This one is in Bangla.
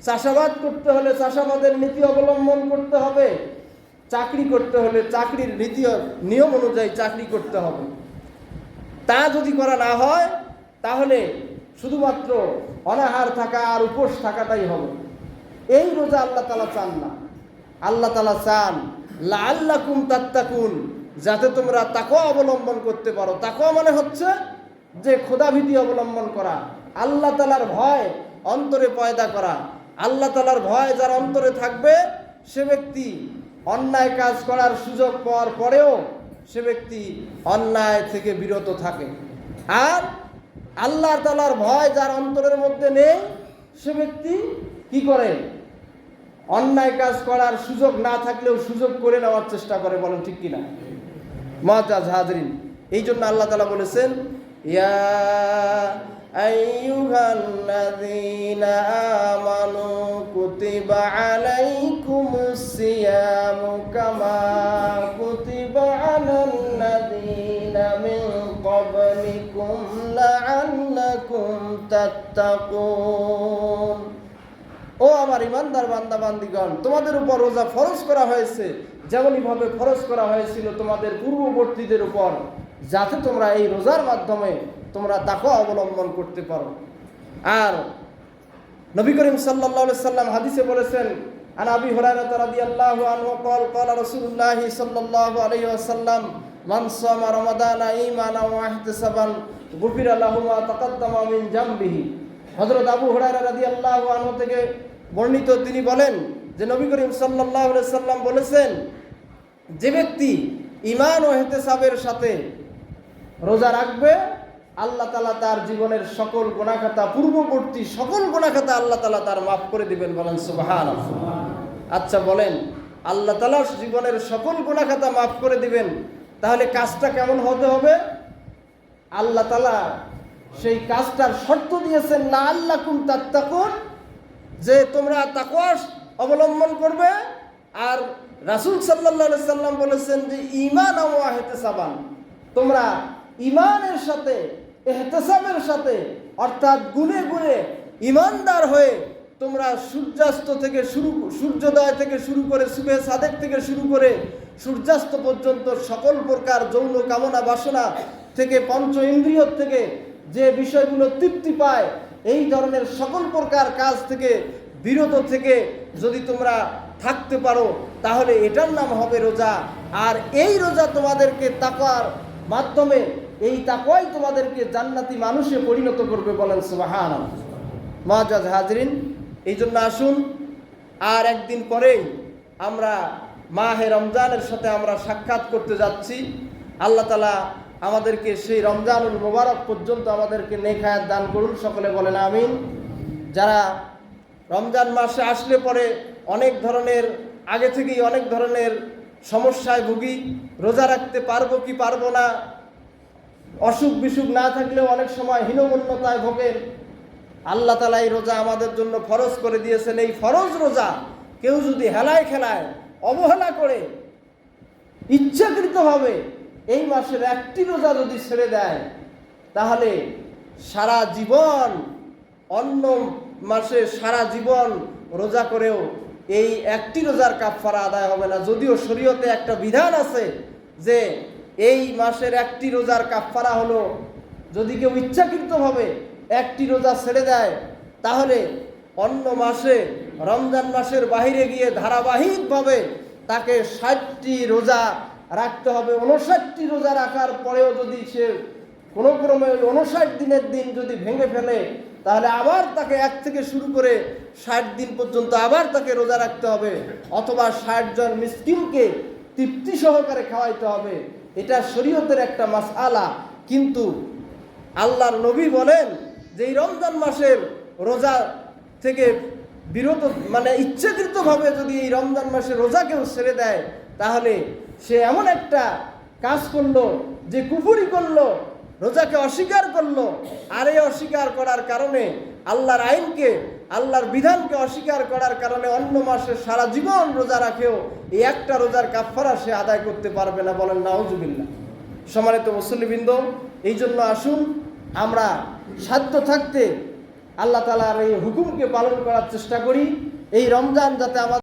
চাষাবাদ করতে হলে চাষাবাদের নীতি অবলম্বন করতে হবে, চাকরি করতে হলে চাকরির নীতি নিয়ম অনুযায়ী চাকরি করতে হবে। তা যদি করা না হয় তাহলে শুধুমাত্র অনাহার থাকা আর উপোস থাকাটাই হবে। এই রোজা আল্লাহ তাআলা চান না। আল্লাহ তাআলা চান লাআল্লাকুম তাত্তাকুন, যাতে তোমরা তাকওয়া অবলম্বন করতে পারো। তাকওয়া মানে হচ্ছে যে খোদাভীতি অবলম্বন করা, আল্লাহ তাআলার ভয় অন্তরে পয়দা করা। আল্লাহ তাআলার ভয় যার অন্তরে থাকবে সে ব্যক্তি অন্যায় কাজ করার সুযোগ পাওয়ার পরেও সে ব্যক্তি অন্যায় থেকে বিরত থাকে। আর আল্লাহ তাআলার ভয় যার অন্তরের মধ্যে নেই সে ব্যক্তি কি করে? অন্যায় কাজ করার সুযোগ না থাকলেও সুযোগ করে নেওয়ার চেষ্টা করে। বলেন ঠিক কিনা? মুআজ্জাজ হাজরিন, এই জন্য আল্লাহ তাআলা বলেছেন, ইয়া আইয়ুহাল্লাযীনা আমানু কুতিবা আলাইকুমুস সিয়ামু কামা কুতিবা আলাল্লাযীনা মিন ক্বাবলিকুম লাআল্লাকুম তাত্তাকুন। ও আমার ইমানদার বান্দা বান্দিগণ, তোমাদের উপর রোজা ফরজ করা হয়েছে যেমনইভাবে ফরজ করা হয়েছিল তোমাদের পূর্ববর্তীদের উপর, যাতে তোমরা এই রোজার মাধ্যমে তোমরা তাকওয়া অবলম্বন করতে পারো। আর নবী করিম সাল্লাল্লাহু আলাইহি সাল্লাম হাদিসে বলেছেন, আন আবি হুরায়রা রাদিয়াল্লাহু আনহু ক্বাল ক্বালা রাসূলুল্লাহ সাল্লাল্লাহু আলাইহি ওয়াসাল্লাম মান সামা রমাদানা ঈমানান ওয়া ইহতিসাবান গুফিরা লাহু মা তাকাদ্দামা মিন জামবিহি। হযরত আবু হুরায়রা রাদিয়াল্লাহু আনহু থেকে বর্ণিত, তিনি বলেন যে নবী করিম সাল্লাল্লাহু আলাইহি সাল্লাম বলেছেন, যে ব্যক্তি ঈমান ও ইহতিসাবের সাথে রোজা রাখবে আল্লাহ তাআলা তার জীবনের সকল গুনাহ খাতা, পূর্ববর্তী সকল গুনাহ খাতা আল্লাহ তাআলা তার মাফ করে দিবেন। বলেন সুবহানাল্লাহ। আচ্ছা বলেন, আল্লাহ তাআলা জীবনের সকল গুনাহ খাতা মাফ করে দিবেন, তাহলে কাজটা কেমন হতে হবে? আল্লাহ তাআলা সেই কাজটার শর্ত দিয়েছেন লাআল্লাকুম তাত্তাকুন, যে তোমরা তাকওয়া অবলম্বন করবে। আর রাসূল সাল্লাল্লাহু আলাইহি সাল্লাম বলেছেন যে ঈমান ওয়া ইহতিসাবান, তোমরা ঈমানের সাথে ইহতিসাবের সাথে, অর্থাৎ গুণে গুণে ঈমানদার হয়ে তোমরা সূর্যাস্ত থেকে সূর্যোদয় থেকে শুরু করে সুবহে সাদেক থেকে শুরু করে সূর্যাস্ত পর্যন্ত সকল প্রকার যৌন কামনা বাসনা থেকে, পঞ্চ ইন্দ্রিয় থেকে যে বিষয়গুলো তৃপ্তি পায়, এই ধরনের সকল প্রকার কাজ থেকে বিরত থেকে যদি তোমরা থাকতে পারো তাহলে এটার নাম হবে রোজা। আর এই রোজা তোমাদেরকে তাকওয়ার মাধ্যমে, এই তাকওয়াই তোমাদেরকে জান্নাতি মানুষে পরিণত করবে। বলেন সুবহানাল্লাহ। মুআজ্জাজ হাজরিন, এই জন্য আসুন, আর একদিন পরেই আমরা মাহে রমজানের সাথে আমরা সাক্ষাৎ করতে যাচ্ছি। আল্লাহ তাআলা আমাদেরকে সেই রমজানুল মুবারক পর্যন্ত আমাদেরকে নেক হায়াত দান করুন। সকলে বলেন আমিন। যারা রমজান মাসে আসলে পরে অনেক ধরনের, আগে থেকেই অনেক ধরনের সমস্যায় ভুগি, রোজা রাখতে পারবো কি পারবো না, অসুখ বিসুখ না থাকলেও অনেক সময় হীনমন্যতায় ভোগেন। আল্লাহ তাআলা এই রোজা আমাদের জন্য ফরজ করে দিয়েছেন। এই ফরজ রোজা কেউ যদি হেলায় খেলায় অবহেলা করে ইচ্ছাকৃতভাবে এই মাসের একটি রোজা যদি ছেড়ে দেয়, তাহলে সারা জীবন, অন্য মাসে সারা জীবন রোজা করেও এই একটি রোজার কাফারা আদায় হবে না। যদিও শরীয়তে একটা বিধান আছে যে এই মাসের একটি রোজার কাফারা হলো, যদি কেউ ইচ্ছাকৃতভাবে একটি রোজা ছেড়ে দেয় তাহলে অন্য মাসে, রমজান মাসের বাইরে গিয়ে ধারাবাহিকভাবে তাকে 60টি রোজা রাখতে হবে। 59টি রোজা রাখার পরেও যদি সে কোনো ক্রমে 59 দিনের দিন যদি ভেঙে ফেলে, তাহলে আবার তাকে 1 থেকে শুরু করে 60 দিন পর্যন্ত আবার তাকে রোজা রাখতে হবে, অথবা 60 জন মিসকিনকে তৃপ্তি সহকারে খাওয়াইতে হবে। এটা শরীয়তের একটা মাসআলা। কিন্তু আল্লাহর নবী বলেন যে এই রমজান মাসের রোজা থেকে বিরত, মানে ইচ্ছাকৃতভাবে যদি এই রমজান মাসে রোজা কেউ ছেড়ে দেয়, তাহলে সে এমন একটা কাজ করলো যে কুফরি করলো, রোজাকে অস্বীকার করলো। আর এই অস্বীকার করার কারণে, আল্লাহর আইনকে, আল্লাহর বিধানকে অস্বীকার করার কারণে অন্য মাসে সারা জীবন রোজা রাখেও এই একটা রোজার কাফারা সে আদায় করতে পারবে না। বলেন নাউজুবিল্লাহ। সম্মানিত মুসল্লিবৃন্দ, এই জন্য আসুন আমরা সাধ্য থাকতে আল্লাহ তাআলার এই হুকুমকে পালন করার চেষ্টা করি। এই রমজান যাতে আমাদের